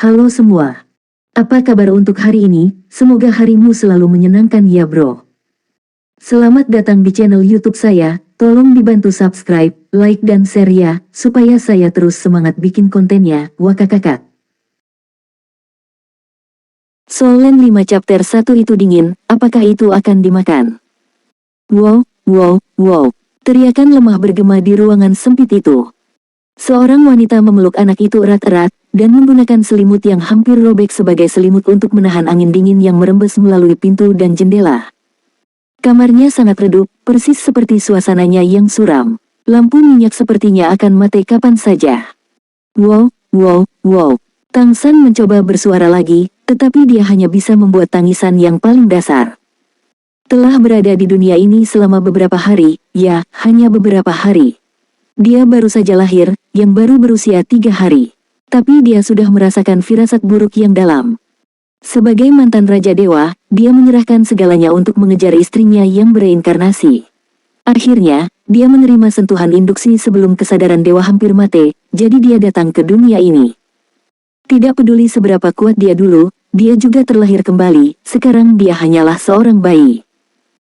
Halo semua. Apa kabar untuk hari ini? Semoga harimu selalu menyenangkan ya bro. Selamat datang di channel YouTube saya. Tolong dibantu subscribe, like dan share ya, supaya saya terus semangat bikin kontennya. Wakakakak. Solen 5 chapter 1 itu dingin, apakah itu akan dimakan? Wow, wow, wow. Teriakan lemah bergema di ruangan sempit itu. Seorang wanita memeluk anak itu erat-erat, dan menggunakan selimut yang hampir robek sebagai selimut untuk menahan angin dingin yang merembes melalui pintu dan jendela. Kamarnya sangat redup, persis seperti suasananya yang suram. Lampu minyak sepertinya akan mati kapan saja. Wow, wow, wow. Tang San mencoba bersuara lagi, tetapi dia hanya bisa membuat tangisan yang paling dasar. Telah berada di dunia ini selama beberapa hari, ya, hanya beberapa hari. Dia baru saja lahir, yang baru berusia 3 hari. Tapi dia sudah merasakan firasat buruk yang dalam. Sebagai mantan Raja Dewa, dia menyerahkan segalanya untuk mengejar istrinya yang bereinkarnasi. Akhirnya, dia menerima sentuhan induksi sebelum kesadaran dewa hampir mati, jadi dia datang ke dunia ini. Tidak peduli seberapa kuat dia dulu, dia juga terlahir kembali, sekarang dia hanyalah seorang bayi.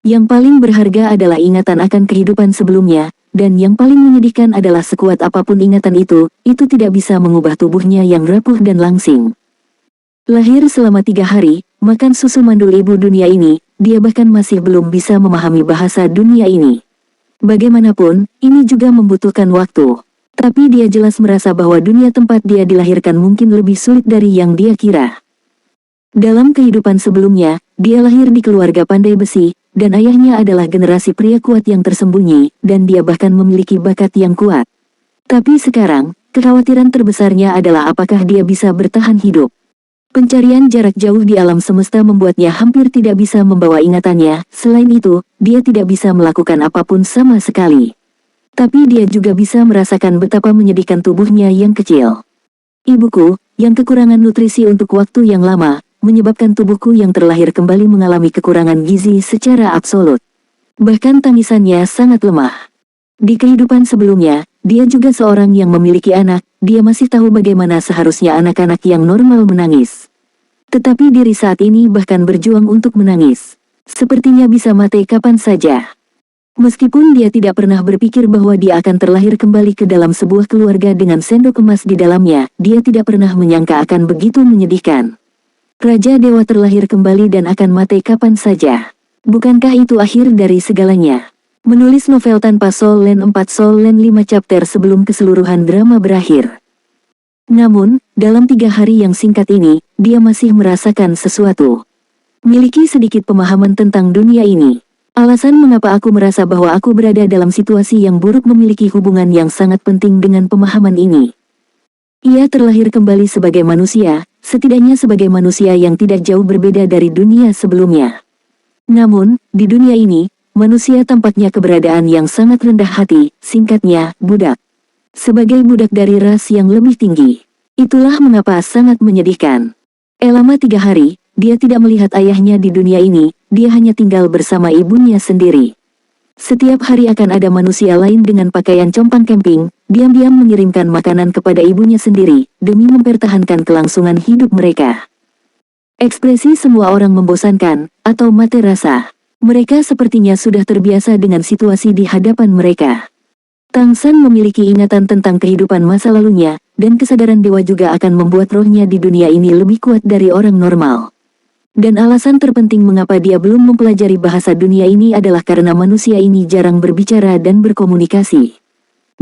Yang paling berharga adalah ingatan akan kehidupan sebelumnya, dan yang paling menyedihkan adalah sekuat apapun ingatan itu tidak bisa mengubah tubuhnya yang rapuh dan langsing. Lahir selama 3 hari, makan susu mandul ibu dunia ini, dia bahkan masih belum bisa memahami bahasa dunia ini. Bagaimanapun, ini juga membutuhkan waktu. Tapi dia jelas merasa bahwa dunia tempat dia dilahirkan mungkin lebih sulit dari yang dia kira. Dalam kehidupan sebelumnya, dia lahir di keluarga pandai besi, dan ayahnya adalah generasi pria kuat yang tersembunyi, dan dia bahkan memiliki bakat yang kuat. Tapi sekarang, kekhawatiran terbesarnya adalah apakah dia bisa bertahan hidup. Pencarian jarak jauh di alam semesta membuatnya hampir tidak bisa membawa ingatannya, selain itu, dia tidak bisa melakukan apapun sama sekali. Tapi dia juga bisa merasakan betapa menyedihkan tubuhnya yang kecil. Ibuku, yang kekurangan nutrisi untuk waktu yang lama, menyebabkan tubuhku yang terlahir kembali mengalami kekurangan gizi secara absolut. Bahkan tangisannya sangat lemah. Di kehidupan sebelumnya, dia juga seorang yang memiliki anak, dia masih tahu bagaimana seharusnya anak-anak yang normal menangis. Tetapi diri saat ini bahkan berjuang untuk menangis. Sepertinya bisa mati kapan saja. Meskipun dia tidak pernah berpikir bahwa dia akan terlahir kembali ke dalam sebuah keluarga dengan sendok emas di dalamnya, dia tidak pernah menyangka akan begitu menyedihkan. Raja Dewa terlahir kembali dan akan mati kapan saja. Bukankah itu akhir dari segalanya? Menulis novel tanpa Solen 4 Solen 5 chapter sebelum keseluruhan drama berakhir. Namun, dalam 3 hari yang singkat ini, dia masih merasakan sesuatu. Miliki sedikit pemahaman tentang dunia ini. Alasan mengapa aku merasa bahwa aku berada dalam situasi yang buruk memiliki hubungan yang sangat penting dengan pemahaman ini. Ia terlahir kembali sebagai manusia, setidaknya sebagai manusia yang tidak jauh berbeda dari dunia sebelumnya. Namun, di dunia ini, manusia tampaknya keberadaan yang sangat rendah hati, singkatnya, budak. Sebagai budak dari ras yang lebih tinggi. Itulah mengapa sangat menyedihkan. Selama 3 hari, dia tidak melihat ayahnya di dunia ini, dia hanya tinggal bersama ibunya sendiri. Setiap hari akan ada manusia lain dengan pakaian compang camping, diam-diam mengirimkan makanan kepada ibunya sendiri, demi mempertahankan kelangsungan hidup mereka. Ekspresi semua orang membosankan, atau mati rasa. Mereka sepertinya sudah terbiasa dengan situasi di hadapan mereka. Tang San memiliki ingatan tentang kehidupan masa lalunya, dan kesadaran dewa juga akan membuat rohnya di dunia ini lebih kuat dari orang normal. Dan alasan terpenting mengapa dia belum mempelajari bahasa dunia ini adalah karena manusia ini jarang berbicara dan berkomunikasi.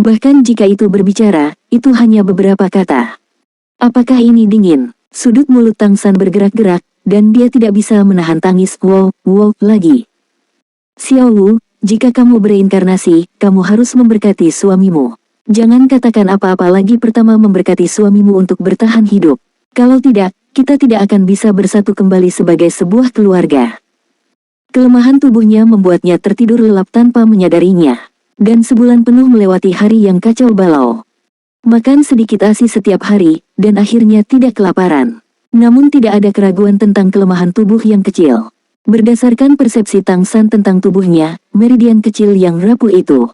Bahkan jika itu berbicara, itu hanya beberapa kata. Apakah ini dingin? Sudut mulut Tang San bergerak-gerak, dan dia tidak bisa menahan tangis wow, wow, lagi. Xiao Wu, jika kamu bereinkarnasi, kamu harus memberkati suamimu. Jangan katakan apa-apa lagi pertama memberkati suamimu untuk bertahan hidup. Kalau tidak, kita tidak akan bisa bersatu kembali sebagai sebuah keluarga. Kelemahan tubuhnya membuatnya tertidur lelap tanpa menyadarinya. Dan sebulan penuh melewati hari yang kacau balau. Makan sedikit ASI setiap hari, dan akhirnya tidak kelaparan. Namun tidak ada keraguan tentang kelemahan tubuh yang kecil. Berdasarkan persepsi Tang San tentang tubuhnya, meridian kecil yang rapuh itu.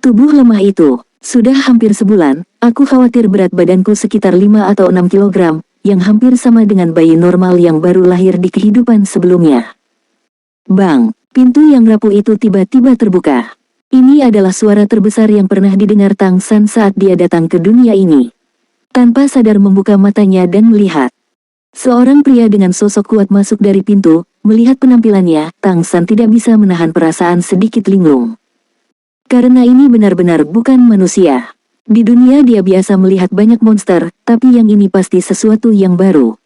Tubuh lemah itu, sudah hampir sebulan, aku khawatir berat badanku sekitar 5 atau 6 kilogram, yang hampir sama dengan bayi normal yang baru lahir di kehidupan sebelumnya. Bang! Pintu yang rapuh itu tiba-tiba terbuka. Ini adalah suara terbesar yang pernah didengar Tang San saat dia datang ke dunia ini. Tanpa sadar membuka matanya dan melihat. Seorang pria dengan sosok kuat masuk dari pintu. Melihat penampilannya, Tang San tidak bisa menahan perasaan sedikit linglung. Karena ini benar-benar bukan manusia. Di dunia dia biasa melihat banyak monster, tapi yang ini pasti sesuatu yang baru.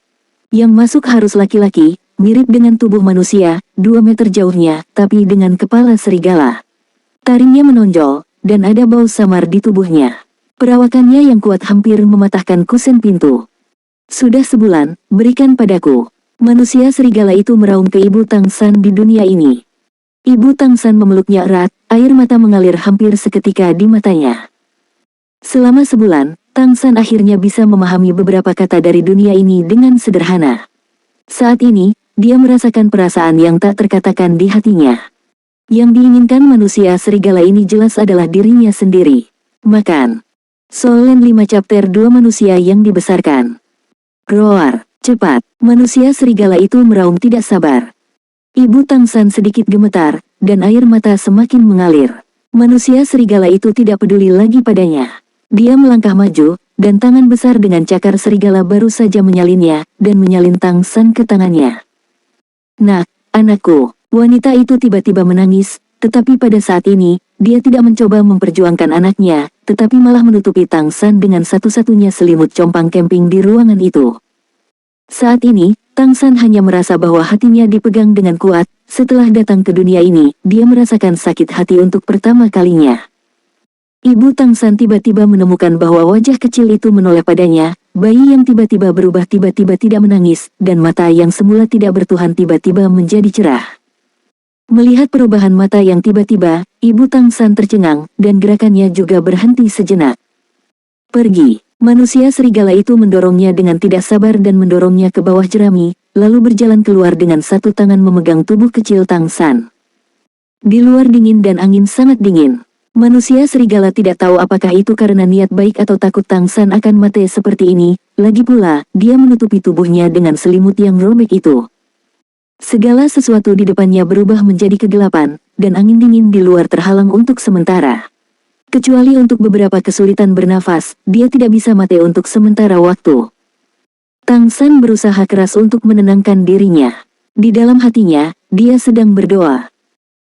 Yang masuk harus laki-laki, mirip dengan tubuh manusia, 2 meter jauhnya, tapi dengan kepala serigala. Taringnya menonjol, dan ada bau samar di tubuhnya. Perawakannya yang kuat hampir mematahkan kusen pintu. Sudah sebulan, berikan padaku. Manusia serigala itu meraung ke Ibu Tang San di dunia ini. Ibu Tang San memeluknya erat, air mata mengalir hampir seketika di matanya. Selama sebulan, Tang San akhirnya bisa memahami beberapa kata dari dunia ini dengan sederhana. Saat ini, dia merasakan perasaan yang tak terkatakan di hatinya. Yang diinginkan manusia serigala ini jelas adalah dirinya sendiri. Makan. Soul Land 5 Chapter 2 Manusia yang dibesarkan. Roar, cepat. Manusia serigala itu meraung tidak sabar. Ibu Tang San sedikit gemetar, dan air mata semakin mengalir. Manusia serigala itu tidak peduli lagi padanya. Dia melangkah maju, dan tangan besar dengan cakar serigala baru saja menyalinnya, dan menyalin Tang San ke tangannya. Nak, anakku. Wanita itu tiba-tiba menangis, tetapi pada saat ini, dia tidak mencoba memperjuangkan anaknya, tetapi malah menutupi Tang San dengan satu-satunya selimut compang camping di ruangan itu. Saat ini, Tang San hanya merasa bahwa hatinya dipegang dengan kuat. Setelah datang ke dunia ini, dia merasakan sakit hati untuk pertama kalinya. Ibu Tang San tiba-tiba menemukan bahwa wajah kecil itu menoleh padanya, bayi yang tiba-tiba berubah tiba-tiba tidak menangis, dan mata yang semula tidak bertuhan tiba-tiba menjadi cerah. Melihat perubahan mata yang tiba-tiba, Ibu Tang San tercengang, dan gerakannya juga berhenti sejenak. Pergi. Manusia serigala itu mendorongnya dengan tidak sabar dan mendorongnya ke bawah jerami, lalu berjalan keluar dengan satu tangan memegang tubuh kecil Tang San. Di luar dingin dan angin sangat dingin. Manusia serigala tidak tahu apakah itu karena niat baik atau takut Tang San akan mati seperti ini, lagi pula, dia menutupi tubuhnya dengan selimut yang robek itu. Segala sesuatu di depannya berubah menjadi kegelapan, dan angin dingin di luar terhalang untuk sementara. Kecuali untuk beberapa kesulitan bernafas, dia tidak bisa mati untuk sementara waktu. Tang San berusaha keras untuk menenangkan dirinya. Di dalam hatinya, dia sedang berdoa.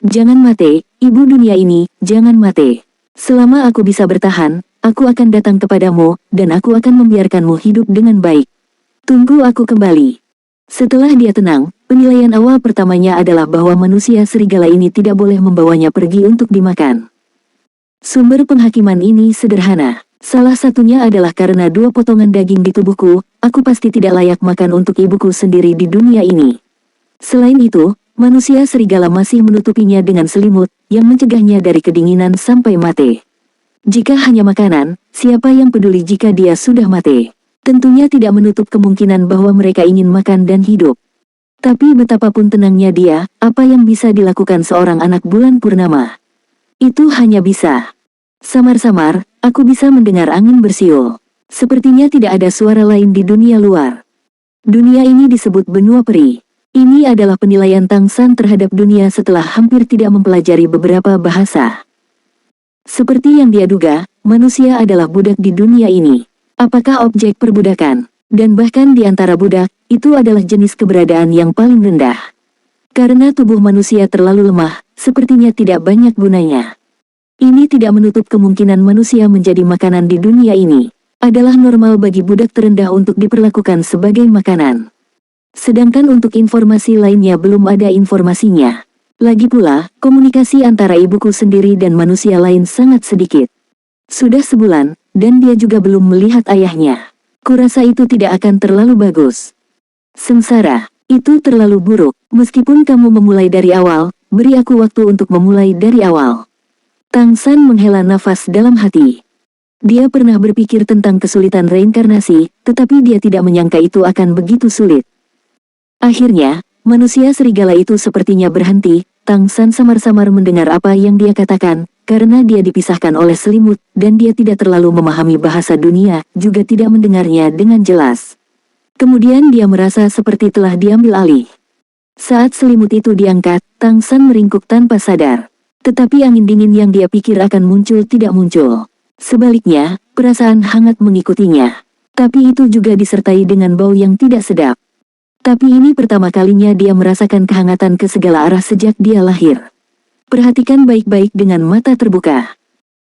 Jangan mati, ibu dunia ini, jangan mati. Selama aku bisa bertahan, aku akan datang kepadamu, dan aku akan membiarkanmu hidup dengan baik. Tunggu aku kembali. Setelah dia tenang, penilaian awal pertamanya adalah bahwa manusia serigala ini tidak boleh membawanya pergi untuk dimakan. Sumber penghakiman ini sederhana. Salah satunya adalah karena 2 potongan daging di tubuhku, aku pasti tidak layak makan untuk ibuku sendiri di dunia ini. Selain itu, manusia serigala masih menutupinya dengan selimut, yang mencegahnya dari kedinginan sampai mati. Jika hanya makanan, siapa yang peduli jika dia sudah mati? Tentunya tidak menutup kemungkinan bahwa mereka ingin makan dan hidup. Tapi betapapun tenangnya dia, apa yang bisa dilakukan seorang anak bulan purnama? Itu hanya bisa. Samar-samar, aku bisa mendengar angin bersiul. Sepertinya tidak ada suara lain di dunia luar. Dunia ini disebut benua peri. Ini adalah penilaian Tang San terhadap dunia setelah hampir tidak mempelajari beberapa bahasa. Seperti yang dia duga, manusia adalah budak di dunia ini. Apakah objek perbudakan? Dan bahkan di antara budak, itu adalah jenis keberadaan yang paling rendah. Karena tubuh manusia terlalu lemah, sepertinya tidak banyak gunanya. Ini tidak menutup kemungkinan manusia menjadi makanan di dunia ini. Adalah normal bagi budak terendah untuk diperlakukan sebagai makanan. Sedangkan untuk informasi lainnya belum ada informasinya. Lagi pula, komunikasi antara ibuku sendiri dan manusia lain sangat sedikit. Sudah sebulan, dan dia juga belum melihat ayahnya. Kurasa itu tidak akan terlalu bagus. Sengsara, itu terlalu buruk. Meskipun kamu memulai dari awal, beri aku waktu untuk memulai dari awal. Tang San menghela nafas dalam hati. Dia pernah berpikir tentang kesulitan reinkarnasi, tetapi dia tidak menyangka itu akan begitu sulit. Akhirnya, manusia serigala itu sepertinya berhenti. Tang San samar-samar mendengar apa yang dia katakan, karena dia dipisahkan oleh selimut, dan dia tidak terlalu memahami bahasa dunia, juga tidak mendengarnya dengan jelas. Kemudian dia merasa seperti telah diambil alih. Saat selimut itu diangkat, Tang San meringkuk tanpa sadar. Tetapi angin dingin yang dia pikir akan muncul tidak muncul. Sebaliknya, perasaan hangat mengikutinya. Tapi itu juga disertai dengan bau yang tidak sedap. Tapi ini pertama kalinya dia merasakan kehangatan ke segala arah sejak dia lahir. Perhatikan baik-baik dengan mata terbuka.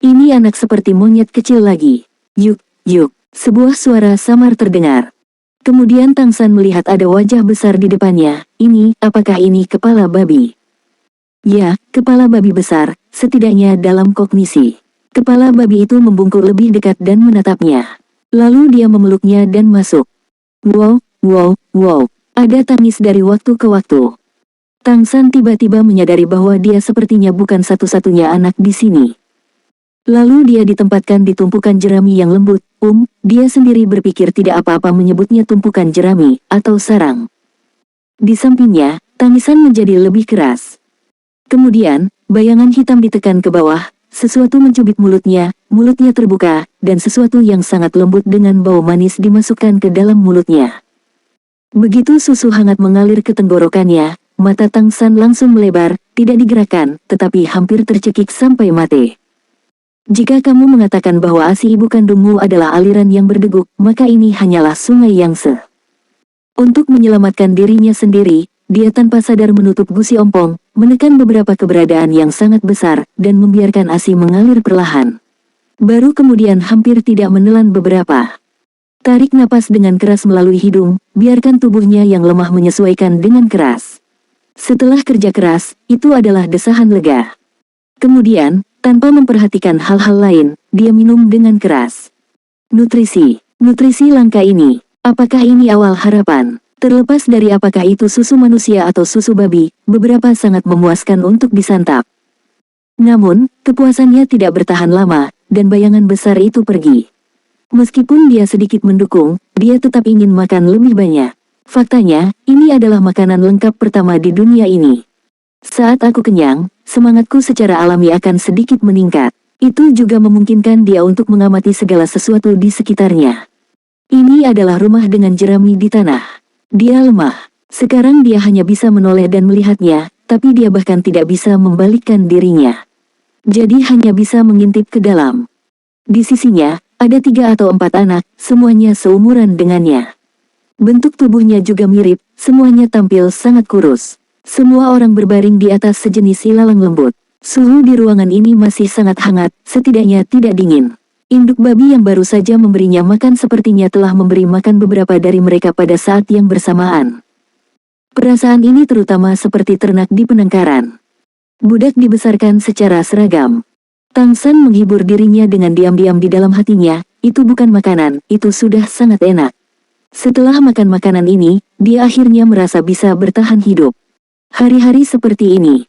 Ini anak seperti monyet kecil lagi. Yuk, yuk, sebuah suara samar terdengar. Kemudian Tang San melihat ada wajah besar di depannya. Apakah ini kepala babi? Ya, kepala babi besar, setidaknya dalam kognisi. Kepala babi itu membungkuk lebih dekat dan menatapnya. Lalu dia memeluknya dan masuk. Wow, wow, wow. Ada tangis dari waktu ke waktu. Tang San tiba-tiba menyadari bahwa dia sepertinya bukan satu-satunya anak di sini. Lalu dia ditempatkan di tumpukan jerami yang lembut. Dia sendiri berpikir tidak apa-apa menyebutnya tumpukan jerami, atau sarang. Di sampingnya, tangisan menjadi lebih keras. Kemudian, bayangan hitam ditekan ke bawah, sesuatu mencubit mulutnya terbuka, dan sesuatu yang sangat lembut dengan bau manis dimasukkan ke dalam mulutnya. Begitu susu hangat mengalir ke tenggorokannya, mata Tang San langsung melebar, tidak digerakkan, tetapi hampir tercekik sampai mati. Jika kamu mengatakan bahwa ASI ibu kandungmu adalah aliran yang berdegup, maka ini hanyalah sungai Yangtze. Untuk menyelamatkan dirinya sendiri, dia tanpa sadar menutup gusi ompong, menekan beberapa keberadaan yang sangat besar, dan membiarkan ASI mengalir perlahan. Baru kemudian hampir tidak menelan beberapa. Tarik napas dengan keras melalui hidung, biarkan tubuhnya yang lemah menyesuaikan dengan keras. Setelah kerja keras, itu adalah desahan lega. Kemudian, tanpa memperhatikan hal-hal lain, dia minum dengan keras. Nutrisi langka ini. Apakah ini awal harapan? Terlepas dari apakah itu susu manusia atau susu babi, beberapa sangat memuaskan untuk disantap. Namun, kepuasannya tidak bertahan lama, dan bayangan besar itu pergi. Meskipun dia sedikit mendukung, dia tetap ingin makan lebih banyak. Faktanya, ini adalah makanan lengkap pertama di dunia ini. Saat aku kenyang, semangatku secara alami akan sedikit meningkat. Itu juga memungkinkan dia untuk mengamati segala sesuatu di sekitarnya. Ini adalah rumah dengan jerami di tanah. Dia lemah. Sekarang dia hanya bisa menoleh dan melihatnya, tapi dia bahkan tidak bisa membalikkan dirinya. Jadi hanya bisa mengintip ke dalam. Di sisinya, ada 3 atau 4 anak, semuanya seumuran dengannya. Bentuk tubuhnya juga mirip, semuanya tampil sangat kurus. Semua orang berbaring di atas sejenis ilalang lembut. Suhu di ruangan ini masih sangat hangat, setidaknya tidak dingin. Induk babi yang baru saja memberinya makan sepertinya telah memberi makan beberapa dari mereka pada saat yang bersamaan. Perasaan ini terutama seperti ternak di penangkaran. Budak dibesarkan secara seragam. Tang San menghibur dirinya dengan diam-diam di dalam hatinya, itu bukan makanan, itu sudah sangat enak. Setelah makan makanan ini, dia akhirnya merasa bisa bertahan hidup. Hari-hari seperti ini,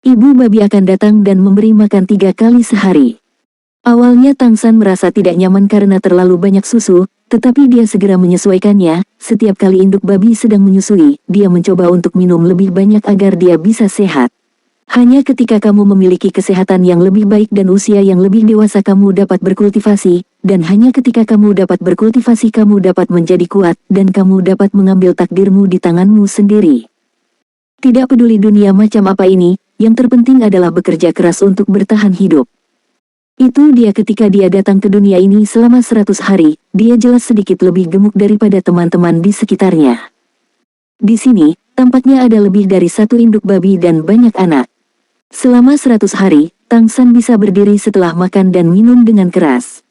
ibu babi akan datang dan memberi makan 3 kali sehari. Awalnya Tang San merasa tidak nyaman karena terlalu banyak susu, tetapi dia segera menyesuaikannya. Setiap kali induk babi sedang menyusui, dia mencoba untuk minum lebih banyak agar dia bisa sehat. Hanya ketika kamu memiliki kesehatan yang lebih baik dan usia yang lebih dewasa kamu dapat berkultivasi, dan hanya ketika kamu dapat berkultivasi kamu dapat menjadi kuat, dan kamu dapat mengambil takdirmu di tanganmu sendiri. Tidak peduli dunia macam apa ini, yang terpenting adalah bekerja keras untuk bertahan hidup. Itu dia ketika dia datang ke dunia ini selama 100 hari, dia jelas sedikit lebih gemuk daripada teman-teman di sekitarnya. Di sini, tampaknya ada lebih dari 1 induk babi dan banyak anak. Selama 100 hari, Tang San bisa berdiri setelah makan dan minum dengan keras.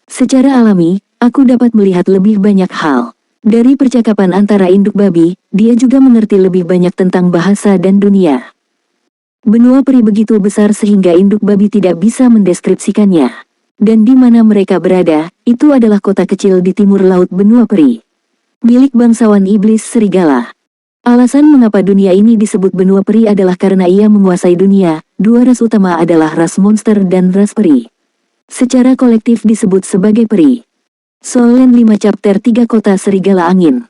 Secara alami, aku dapat melihat lebih banyak hal. Dari percakapan antara induk babi, dia juga mengerti lebih banyak tentang bahasa dan dunia. Benua peri begitu besar sehingga induk babi tidak bisa mendeskripsikannya. Dan di mana mereka berada, itu adalah kota kecil di timur laut benua peri. Milik bangsawan iblis serigala. Alasan mengapa dunia ini disebut benua peri adalah karena ia menguasai dunia. 2 ras utama adalah ras monster dan ras peri. Secara kolektif disebut sebagai peri. Soul Land 5 Chapter 3 Kota Serigala Angin.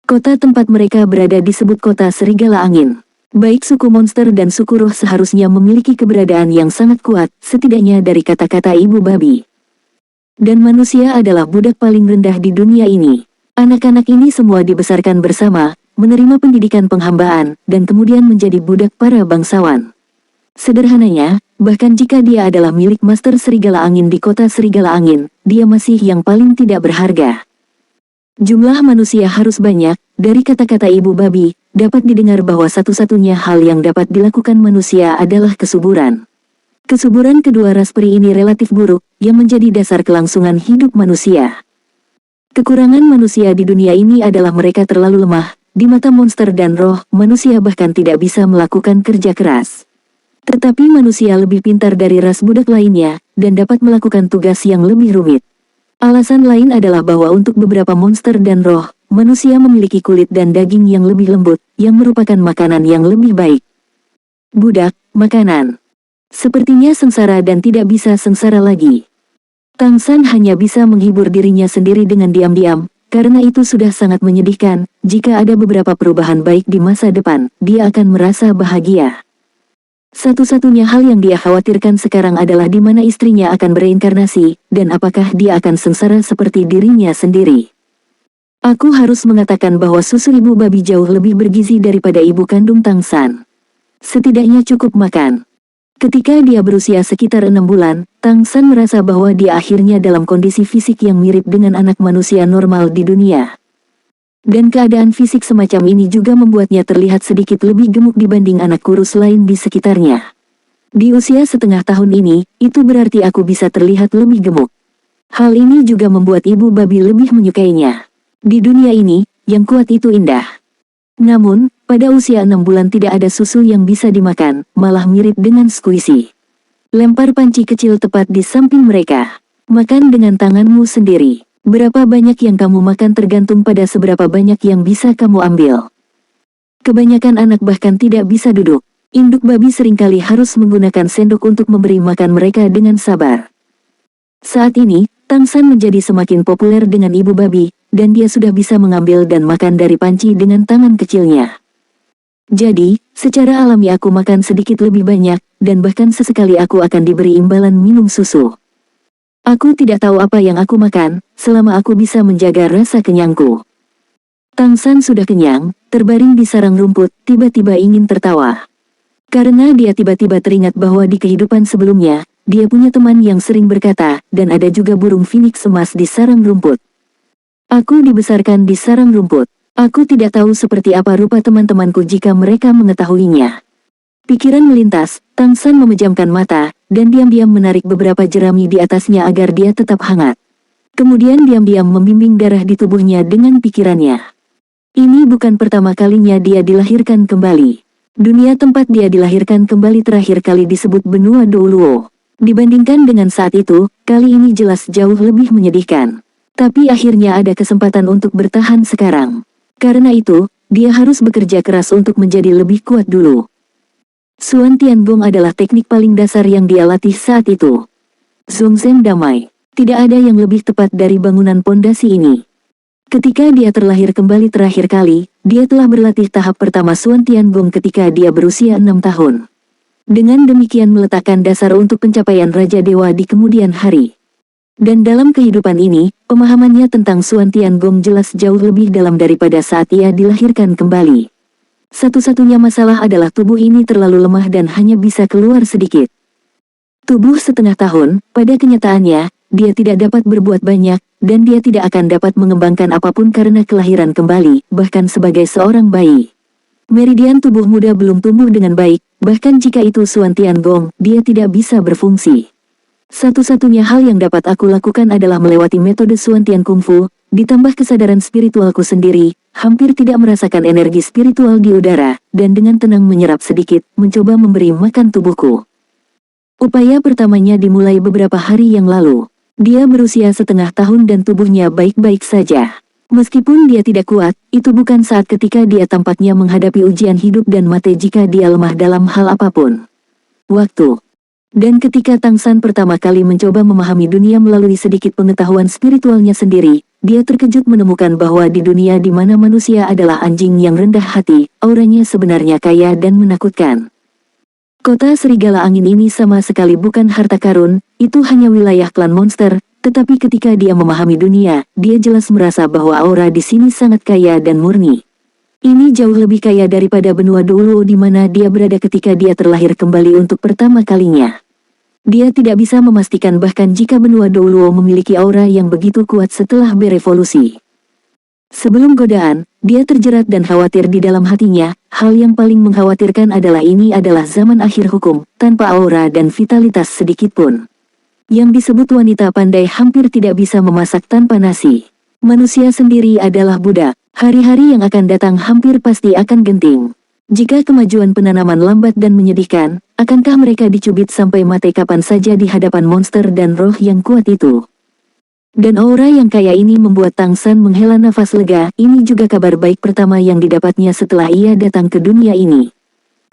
Kota tempat mereka berada disebut Kota Serigala Angin. Baik suku monster dan suku roh seharusnya memiliki keberadaan yang sangat kuat, setidaknya dari kata-kata ibu babi. Dan manusia adalah budak paling rendah di dunia ini. Anak-anak ini semua dibesarkan bersama, menerima pendidikan penghambaan, dan kemudian menjadi budak para bangsawan. Sederhananya, bahkan jika dia adalah milik Master Serigala Angin di kota Serigala Angin, dia masih yang paling tidak berharga. Jumlah manusia harus banyak, dari kata-kata ibu babi, dapat didengar bahwa satu-satunya hal yang dapat dilakukan manusia adalah kesuburan. Kesuburan kedua ras peri ini relatif buruk, yang menjadi dasar kelangsungan hidup manusia. Kekurangan manusia di dunia ini adalah mereka terlalu lemah, di mata monster dan roh, manusia bahkan tidak bisa melakukan kerja keras. Tetapi manusia lebih pintar dari ras budak lainnya, dan dapat melakukan tugas yang lebih rumit. Alasan lain adalah bahwa untuk beberapa monster dan roh, manusia memiliki kulit dan daging yang lebih lembut, yang merupakan makanan yang lebih baik. Budak, makanan. Sepertinya sengsara dan tidak bisa sengsara lagi. Tang San hanya bisa menghibur dirinya sendiri dengan diam-diam, karena itu sudah sangat menyedihkan. Jika ada beberapa perubahan baik di masa depan, dia akan merasa bahagia. Satu-satunya hal yang dia khawatirkan sekarang adalah di mana istrinya akan bereinkarnasi, dan apakah dia akan sengsara seperti dirinya sendiri. Aku harus mengatakan bahwa susu ibu babi jauh lebih bergizi daripada ibu kandung Tang San. Setidaknya cukup makan. Ketika dia berusia sekitar 6 bulan, Tang San merasa bahwa dia akhirnya dalam kondisi fisik yang mirip dengan anak manusia normal di dunia. Dan keadaan fisik semacam ini juga membuatnya terlihat sedikit lebih gemuk dibanding anak kurus lain di sekitarnya. Di usia setengah tahun ini, itu berarti aku bisa terlihat lebih gemuk. Hal ini juga membuat ibu babi lebih menyukainya. Di dunia ini, yang kuat itu indah. Namun, pada usia 6 bulan tidak ada susu yang bisa dimakan, malah mirip dengan squishy. Lempar panci kecil tepat di samping mereka. Makan dengan tanganmu sendiri. Berapa banyak yang kamu makan tergantung pada seberapa banyak yang bisa kamu ambil. Kebanyakan anak bahkan tidak bisa duduk. Induk babi seringkali harus menggunakan sendok untuk memberi makan mereka dengan sabar. Saat ini, Tang San menjadi semakin populer dengan ibu babi, dan dia sudah bisa mengambil dan makan dari panci dengan tangan kecilnya. Jadi, secara alami aku makan sedikit lebih banyak, dan bahkan sesekali aku akan diberi imbalan minum susu. Aku tidak tahu apa yang aku makan, selama aku bisa menjaga rasa kenyangku. Tang San sudah kenyang, terbaring di sarang rumput, tiba-tiba ingin tertawa. Karena dia tiba-tiba teringat bahwa di kehidupan sebelumnya, dia punya teman yang sering berkata, dan ada juga burung phoenix emas di sarang rumput. Aku dibesarkan di sarang rumput. Aku tidak tahu seperti apa rupa teman-temanku jika mereka mengetahuinya. Pikiran melintas, Tang San memejamkan mata, dan diam-diam menarik beberapa jerami di atasnya agar dia tetap hangat. Kemudian diam-diam membimbing darah di tubuhnya dengan pikirannya. Ini bukan pertama kalinya dia dilahirkan kembali. Dunia tempat dia dilahirkan kembali terakhir kali disebut benua Douluo. Dibandingkan dengan saat itu, kali ini jelas jauh lebih menyedihkan. Tapi akhirnya ada kesempatan untuk bertahan sekarang. Karena itu, dia harus bekerja keras untuk menjadi lebih kuat dulu. Suan Tianbong adalah teknik paling dasar yang dia latih saat itu. Zhongzhen damai. Tidak ada yang lebih tepat dari bangunan pondasi ini. Ketika dia terlahir kembali terakhir kali, dia telah berlatih tahap pertama Suan Tianbong ketika dia berusia 6 tahun. Dengan demikian meletakkan dasar untuk pencapaian Raja Dewa di kemudian hari. Dan dalam kehidupan ini, pemahamannya tentang Suan Tianbong jelas jauh lebih dalam daripada saat ia dilahirkan kembali. Satu-satunya masalah adalah tubuh ini terlalu lemah dan hanya bisa keluar sedikit. Tubuh setengah tahun, pada kenyataannya, dia tidak dapat berbuat banyak, dan dia tidak akan dapat mengembangkan apapun karena kelahiran kembali, bahkan sebagai seorang bayi. Meridian tubuh muda belum tumbuh dengan baik, bahkan jika itu Suan Tianbong, dia tidak bisa berfungsi. Satu-satunya hal yang dapat aku lakukan adalah melewati metode Suan Tian Kung Fu, ditambah kesadaran spiritualku sendiri, hampir tidak merasakan energi spiritual di udara, dan dengan tenang menyerap sedikit, mencoba memberi makan tubuhku. Upaya pertamanya dimulai beberapa hari yang lalu. Dia berusia setengah tahun dan tubuhnya baik-baik saja. Meskipun dia tidak kuat, itu bukan saat ketika dia tampaknya menghadapi ujian hidup dan mati jika dia lemah dalam hal apapun. Waktu. Dan ketika Tang San pertama kali mencoba memahami dunia melalui sedikit pengetahuan spiritualnya sendiri, dia terkejut menemukan bahwa di dunia di mana manusia adalah anjing yang rendah hati, auranya sebenarnya kaya dan menakutkan. Kota Serigala Angin ini sama sekali bukan harta karun, itu hanya wilayah klan monster, tetapi ketika dia memahami dunia, dia jelas merasa bahwa aura di sini sangat kaya dan murni. Ini jauh lebih kaya daripada benua dulu di mana dia berada ketika dia terlahir kembali untuk pertama kalinya. Dia tidak bisa memastikan bahkan jika benua dulu memiliki aura yang begitu kuat setelah berevolusi. Sebelum godaan, dia terjerat dan khawatir di dalam hatinya, hal yang paling mengkhawatirkan adalah ini adalah zaman akhir hukum, tanpa aura dan vitalitas sedikit pun. Yang disebut wanita pandai hampir tidak bisa memasak tanpa nasi. Manusia sendiri adalah budak, hari-hari yang akan datang hampir pasti akan genting. Jika kemajuan penanaman lambat dan menyedihkan, akankah mereka dicubit sampai mati kapan saja di hadapan monster dan roh yang kuat itu? Dan aura yang kaya ini membuat Tang San menghela nafas lega, ini juga kabar baik pertama yang didapatnya setelah ia datang ke dunia ini.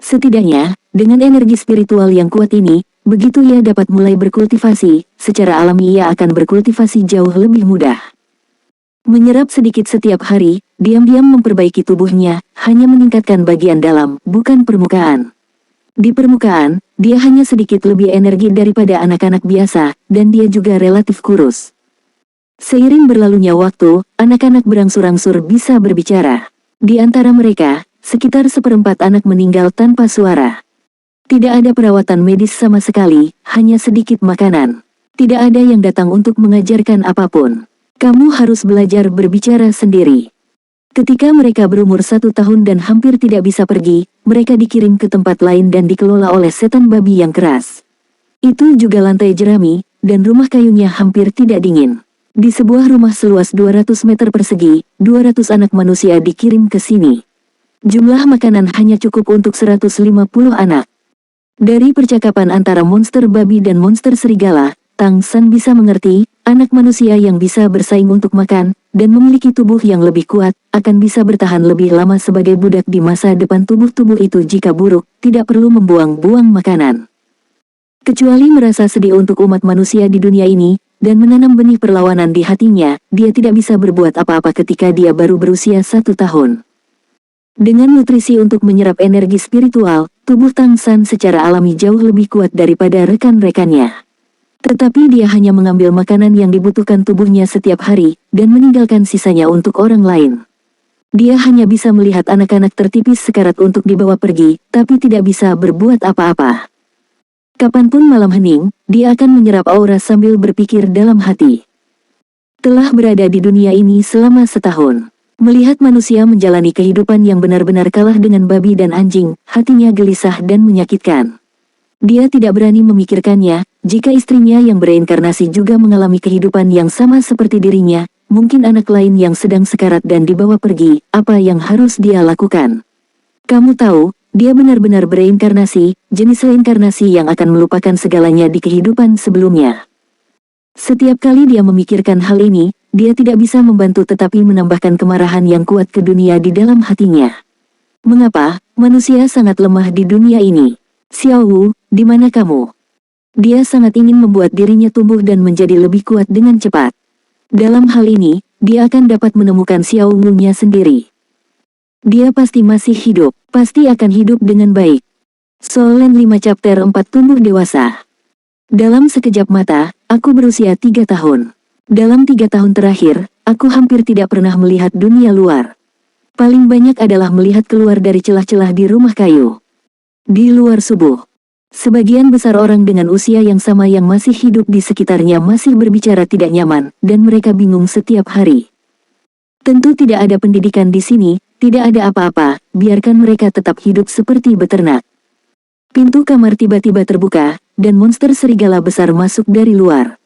Setidaknya, dengan energi spiritual yang kuat ini, begitu ia dapat mulai berkultivasi, secara alami ia akan berkultivasi jauh lebih mudah. Menyerap sedikit setiap hari, diam-diam memperbaiki tubuhnya, hanya meningkatkan bagian dalam, bukan permukaan. Di permukaan, dia hanya sedikit lebih energi daripada anak-anak biasa, dan dia juga relatif kurus. Seiring berlalunya waktu, anak-anak berangsur-angsur bisa berbicara. Di antara mereka, sekitar seperempat anak meninggal tanpa suara. Tidak ada perawatan medis sama sekali, hanya sedikit makanan. Tidak ada yang datang untuk mengajarkan apapun. Kamu harus belajar berbicara sendiri. Ketika mereka berumur 1 tahun dan hampir tidak bisa pergi, mereka dikirim ke tempat lain dan dikelola oleh setan babi yang keras. Itu juga lantai jerami, dan rumah kayunya hampir tidak dingin. Di sebuah rumah seluas 200 meter persegi, 200 anak manusia dikirim ke sini. Jumlah makanan hanya cukup untuk 150 anak. Dari percakapan antara monster babi dan monster serigala, Tang San bisa mengerti, anak manusia yang bisa bersaing untuk makan, dan memiliki tubuh yang lebih kuat, akan bisa bertahan lebih lama sebagai budak di masa depan tubuh-tubuh itu jika buruk, tidak perlu membuang-buang makanan. Kecuali merasa sedih untuk umat manusia di dunia ini, dan menanam benih perlawanan di hatinya, dia tidak bisa berbuat apa-apa ketika dia baru berusia 1 tahun. Dengan nutrisi untuk menyerap energi spiritual, tubuh Tang San secara alami jauh lebih kuat daripada rekan-rekannya. Tetapi dia hanya mengambil makanan yang dibutuhkan tubuhnya setiap hari, dan meninggalkan sisanya untuk orang lain. Dia hanya bisa melihat anak-anak tertipis sekarat untuk dibawa pergi, tapi tidak bisa berbuat apa-apa. Kapanpun malam hening, dia akan menyerap aura sambil berpikir dalam hati. Telah berada di dunia ini selama 1 tahun. Melihat manusia menjalani kehidupan yang benar-benar kalah dengan babi dan anjing, hatinya gelisah dan menyakitkan. Dia tidak berani memikirkannya, jika istrinya yang bereinkarnasi juga mengalami kehidupan yang sama seperti dirinya, mungkin anak lain yang sedang sekarat dan dibawa pergi, apa yang harus dia lakukan? Kamu tahu, dia benar-benar bereinkarnasi, jenis reinkarnasi yang akan melupakan segalanya di kehidupan sebelumnya. Setiap kali dia memikirkan hal ini, dia tidak bisa membantu tetapi menambahkan kemarahan yang kuat ke dunia di dalam hatinya. Mengapa, manusia sangat lemah di dunia ini? Xiao Wu, di mana kamu? Dia sangat ingin membuat dirinya tumbuh dan menjadi lebih kuat dengan cepat. Dalam hal ini, dia akan dapat menemukan Xiao Wu-nya sendiri. Dia pasti masih hidup, pasti akan hidup dengan baik. Soul Land 5 Chapter 4 Tumbuh Dewasa. Dalam sekejap mata, aku berusia 3 tahun. Dalam 3 tahun terakhir, aku hampir tidak pernah melihat dunia luar. Paling banyak adalah melihat keluar dari celah-celah di rumah kayu. Di luar subuh, sebagian besar orang dengan usia yang sama yang masih hidup di sekitarnya masih berbicara tidak nyaman, dan mereka bingung setiap hari. Tentu tidak ada pendidikan di sini, tidak ada apa-apa, biarkan mereka tetap hidup seperti beternak. Pintu kamar tiba-tiba terbuka, dan monster serigala besar masuk dari luar.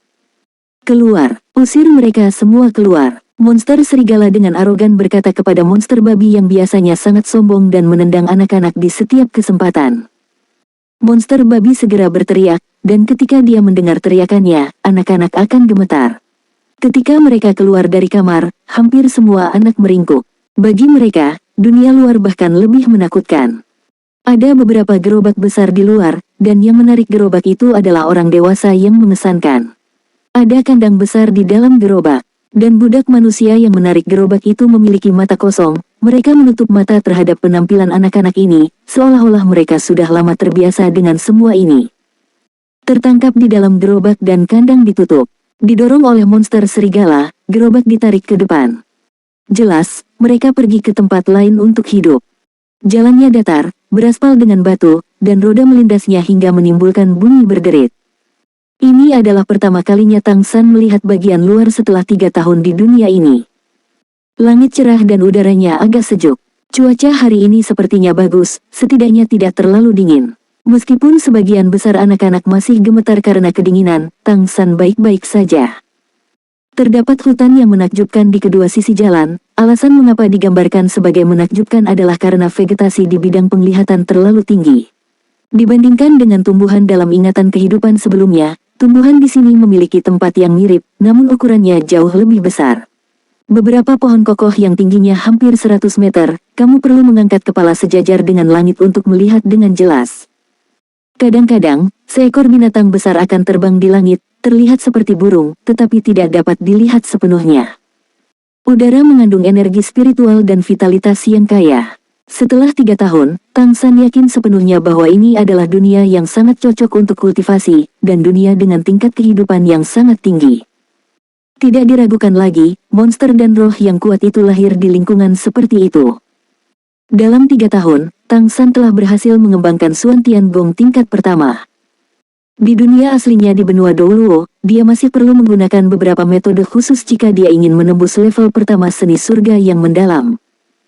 Keluar, usir mereka semua keluar. Monster serigala dengan arogan berkata kepada monster babi yang biasanya sangat sombong dan menendang anak-anak di setiap kesempatan. Monster babi segera berteriak, dan ketika dia mendengar teriakannya, anak-anak akan gemetar. Ketika mereka keluar dari kamar, hampir semua anak meringkuk. Bagi mereka, dunia luar bahkan lebih menakutkan. Ada beberapa gerobak besar di luar, dan yang menarik gerobak itu adalah orang dewasa yang mengesankan. Ada kandang besar di dalam gerobak, dan budak manusia yang menarik gerobak itu memiliki mata kosong, Mereka menutup mata terhadap penampilan anak-anak ini, seolah-olah mereka sudah lama terbiasa dengan semua ini. Tertangkap di dalam gerobak dan kandang ditutup. Didorong oleh monster serigala, gerobak ditarik ke depan. Jelas, mereka pergi ke tempat lain untuk hidup. Jalannya datar, beraspal dengan batu, dan roda melindasnya hingga menimbulkan bunyi berderit. Ini adalah pertama kalinya Tang San melihat bagian luar setelah 3 tahun di dunia ini. Langit cerah dan udaranya agak sejuk. Cuaca hari ini sepertinya bagus, setidaknya tidak terlalu dingin. Meskipun sebagian besar anak-anak masih gemetar karena kedinginan, Tang San baik-baik saja. Terdapat hutan yang menakjubkan di kedua sisi jalan. Alasan mengapa digambarkan sebagai menakjubkan adalah karena vegetasi di bidang penglihatan terlalu tinggi. Dibandingkan dengan tumbuhan dalam ingatan kehidupan sebelumnya, tumbuhan di sini memiliki tempat yang mirip, namun ukurannya jauh lebih besar. Beberapa pohon kokoh yang tingginya hampir 100 meter, kamu perlu mengangkat kepala sejajar dengan langit untuk melihat dengan jelas. Kadang-kadang, seekor binatang besar akan terbang di langit, terlihat seperti burung, tetapi tidak dapat dilihat sepenuhnya. Udara mengandung energi spiritual dan vitalitas yang kaya. Setelah 3 tahun, Tang San yakin sepenuhnya bahwa ini adalah dunia yang sangat cocok untuk kultivasi, dan dunia dengan tingkat kehidupan yang sangat tinggi. Tidak diragukan lagi, monster dan roh yang kuat itu lahir di lingkungan seperti itu. Dalam 3 tahun, Tang San telah berhasil mengembangkan Xuan Tian Gong tingkat pertama. Di dunia aslinya di benua Douluo, dia masih perlu menggunakan beberapa metode khusus jika dia ingin menembus level pertama seni surga yang mendalam.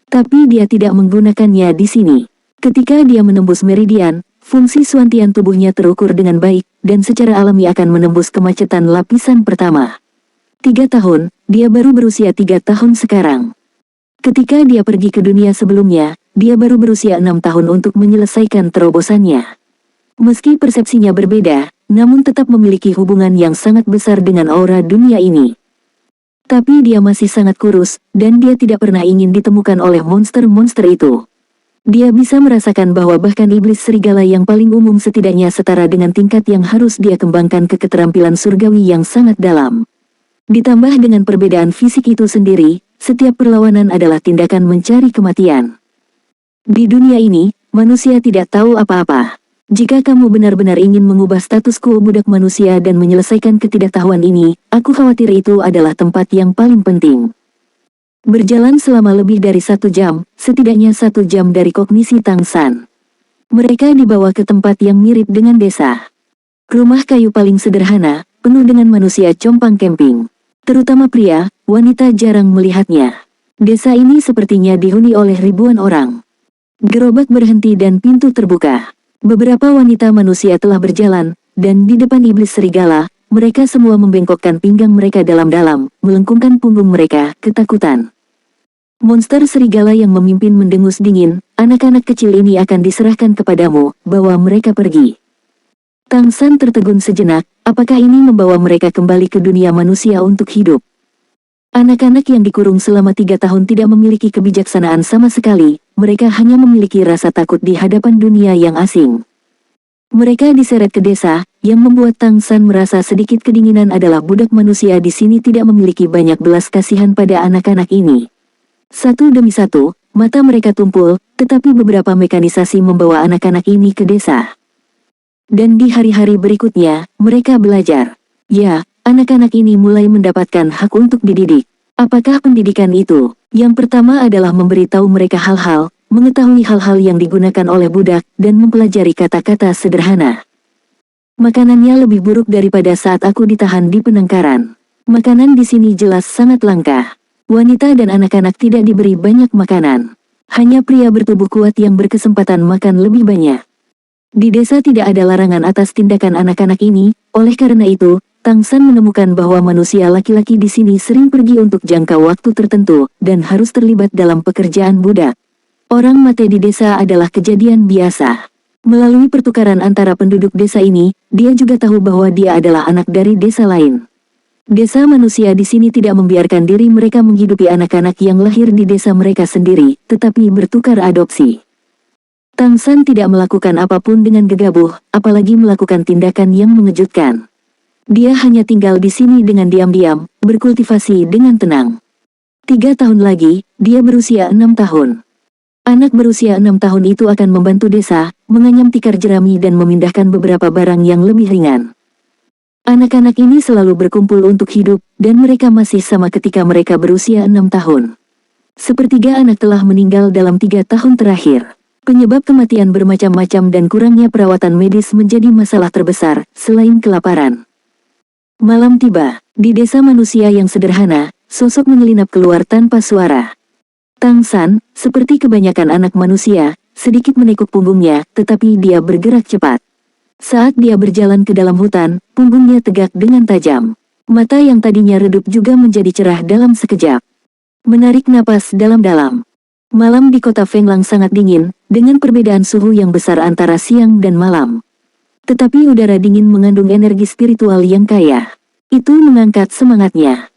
Tapi dia tidak menggunakannya di sini. Ketika dia menembus meridian, fungsi Xuan Tian tubuhnya terukur dengan baik, dan secara alami akan menembus kemacetan lapisan pertama. 3 tahun, dia baru berusia 3 tahun sekarang. Ketika dia pergi ke dunia sebelumnya, dia baru berusia 6 tahun untuk menyelesaikan terobosannya. Meski persepsinya berbeda, namun tetap memiliki hubungan yang sangat besar dengan aura dunia ini. Tapi dia masih sangat kurus, dan dia tidak pernah ingin ditemukan oleh monster-monster itu. Dia bisa merasakan bahwa bahkan iblis serigala yang paling umum setidaknya setara dengan tingkat yang harus dia kembangkan ke keterampilan surgawi yang sangat dalam. Ditambah dengan perbedaan fisik itu sendiri, setiap perlawanan adalah tindakan mencari kematian. Di dunia ini, manusia tidak tahu apa-apa. Jika kamu benar-benar ingin mengubah status quo budak manusia dan menyelesaikan ketidaktahuan ini, aku khawatir itu adalah tempat yang paling penting. Berjalan selama lebih dari 1 jam, setidaknya 1 jam dari kognisi Tang San. Mereka dibawa ke tempat yang mirip dengan desa. Rumah kayu paling sederhana, penuh dengan manusia compang camping. Terutama pria, wanita jarang melihatnya. Desa ini sepertinya dihuni oleh ribuan orang. Gerobak berhenti dan pintu terbuka. Beberapa wanita manusia telah berjalan, dan di depan iblis serigala, mereka semua membengkokkan pinggang mereka dalam-dalam, melengkungkan punggung mereka, ketakutan. Monster serigala yang memimpin mendengus dingin, anak-anak kecil ini akan diserahkan kepadamu, bawa mereka pergi. Tang San tertegun sejenak, apakah ini membawa mereka kembali ke dunia manusia untuk hidup? Anak-anak yang dikurung selama 3 tahun tidak memiliki kebijaksanaan sama sekali, mereka hanya memiliki rasa takut di hadapan dunia yang asing. Mereka diseret ke desa, yang membuat Tang San merasa sedikit kedinginan adalah budak manusia di sini tidak memiliki banyak belas kasihan pada anak-anak ini. Satu demi satu, mata mereka tumpul, tetapi beberapa mekanisasi membawa anak-anak ini ke desa. Dan di hari-hari berikutnya, mereka belajar. Ya, anak-anak ini mulai mendapatkan hak untuk dididik. Apakah pendidikan itu? Yang pertama adalah memberitahu mereka hal-hal, mengetahui hal-hal yang digunakan oleh budak, dan mempelajari kata-kata sederhana. Makanannya lebih buruk daripada saat aku ditahan di penangkaran. Makanan di sini jelas sangat langka. Wanita dan anak-anak tidak diberi banyak makanan. Hanya pria bertubuh kuat yang berkesempatan makan lebih banyak. Di desa tidak ada larangan atas tindakan anak-anak ini, oleh karena itu, Tang San menemukan bahwa manusia laki-laki di sini sering pergi untuk jangka waktu tertentu, dan harus terlibat dalam pekerjaan budak. Orang mati di desa adalah kejadian biasa. Melalui pertukaran antara penduduk desa ini, dia juga tahu bahwa dia adalah anak dari desa lain. Desa manusia di sini tidak membiarkan diri mereka menghidupi anak-anak yang lahir di desa mereka sendiri, tetapi bertukar adopsi. Tang San tidak melakukan apapun dengan gegabah, apalagi melakukan tindakan yang mengejutkan. Dia hanya tinggal di sini dengan diam-diam, berkultivasi dengan tenang. 3 tahun lagi, dia berusia 6 tahun. Anak berusia 6 tahun itu akan membantu desa, menganyam tikar jerami dan memindahkan beberapa barang yang lebih ringan. Anak-anak ini selalu berkumpul untuk hidup, dan mereka masih sama ketika mereka berusia 6 tahun. Sepertiga anak telah meninggal dalam 3 tahun terakhir. Penyebab kematian bermacam-macam dan kurangnya perawatan medis menjadi masalah terbesar, selain kelaparan. Malam tiba. Di desa manusia yang sederhana, sosok menyelinap keluar tanpa suara. Tang San, seperti kebanyakan anak manusia, sedikit menekuk punggungnya, tetapi dia bergerak cepat. Saat dia berjalan ke dalam hutan, punggungnya tegak dengan tajam. Mata yang tadinya redup juga menjadi cerah dalam sekejap. Menarik napas dalam-dalam. Malam di kota Fenglang sangat dingin, dengan perbedaan suhu yang besar antara siang dan malam. Tetapi udara dingin mengandung energi spiritual yang kaya. Itu mengangkat semangatnya.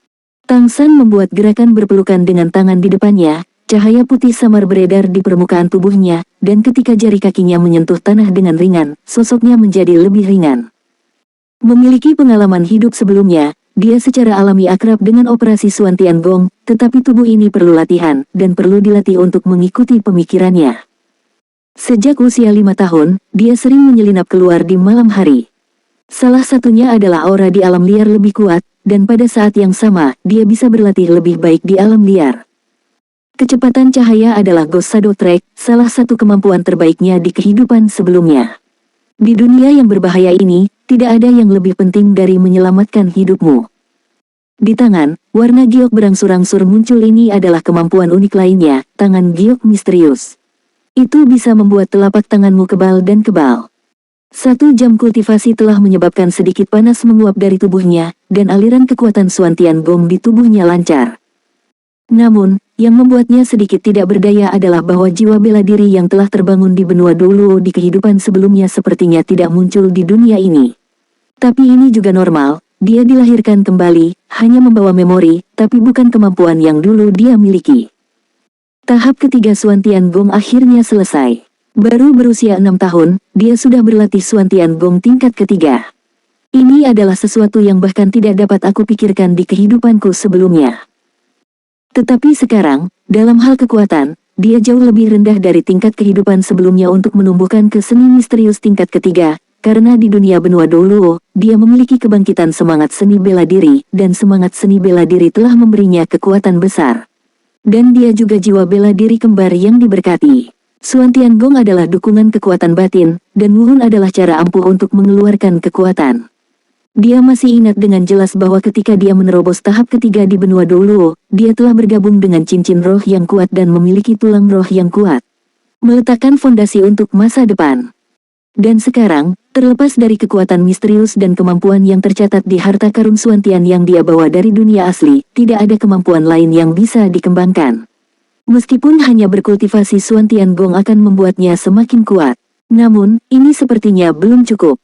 Tang San membuat gerakan berpelukan dengan tangan di depannya, cahaya putih samar beredar di permukaan tubuhnya, dan ketika jari kakinya menyentuh tanah dengan ringan, sosoknya menjadi lebih ringan. Memiliki pengalaman hidup sebelumnya, dia secara alami akrab dengan operasi Suan Tian Gong, tetapi tubuh ini perlu latihan, dan perlu dilatih untuk mengikuti pemikirannya. Sejak usia 5 tahun, dia sering menyelinap keluar di malam hari. Salah satunya adalah aura di alam liar lebih kuat, dan pada saat yang sama, dia bisa berlatih lebih baik di alam liar. Kecepatan cahaya adalah Ghost Shadow Track, salah satu kemampuan terbaiknya di kehidupan sebelumnya. Di dunia yang berbahaya ini, tidak ada yang lebih penting dari menyelamatkan hidupmu. Di tangan, warna giok berangsur-angsur muncul. Ini adalah kemampuan unik lainnya, tangan giok misterius. Itu bisa membuat telapak tanganmu kebal dan kebal. 1 jam kultivasi telah menyebabkan sedikit panas menguap dari tubuhnya, dan aliran kekuatan Suan Tian Gong di tubuhnya lancar. Namun, yang membuatnya sedikit tidak berdaya adalah bahwa jiwa bela diri yang telah terbangun di benua dulu di kehidupan sebelumnya sepertinya tidak muncul di dunia ini. Tapi ini juga normal, dia dilahirkan kembali, hanya membawa memori, tapi bukan kemampuan yang dulu dia miliki. Tahap ketiga Suan Tian Gong akhirnya selesai. Baru berusia 6 tahun, dia sudah berlatih Suan Tian Gong tingkat ketiga. Ini adalah sesuatu yang bahkan tidak dapat aku pikirkan di kehidupanku sebelumnya. Tetapi sekarang, dalam hal kekuatan, dia jauh lebih rendah dari tingkat kehidupan sebelumnya untuk menumbuhkan ke seni misterius tingkat ketiga, karena di dunia benua dulu, dia memiliki kebangkitan semangat seni bela diri, dan semangat seni bela diri telah memberinya kekuatan besar. Dan dia juga jiwa bela diri kembar yang diberkati. Suan Tian Gong adalah dukungan kekuatan batin, dan Wuhun adalah cara ampuh untuk mengeluarkan kekuatan. Dia masih ingat dengan jelas bahwa ketika dia menerobos tahap ketiga di benua dulu, dia telah bergabung dengan cincin roh yang kuat dan memiliki tulang roh yang kuat. Meletakkan fondasi untuk masa depan. Dan sekarang, terlepas dari kekuatan misterius dan kemampuan yang tercatat di harta karun Suan Tian yang dia bawa dari dunia asli, tidak ada kemampuan lain yang bisa dikembangkan. Meskipun hanya berkultivasi Suan Tian Gong akan membuatnya semakin kuat. Namun, ini sepertinya belum cukup.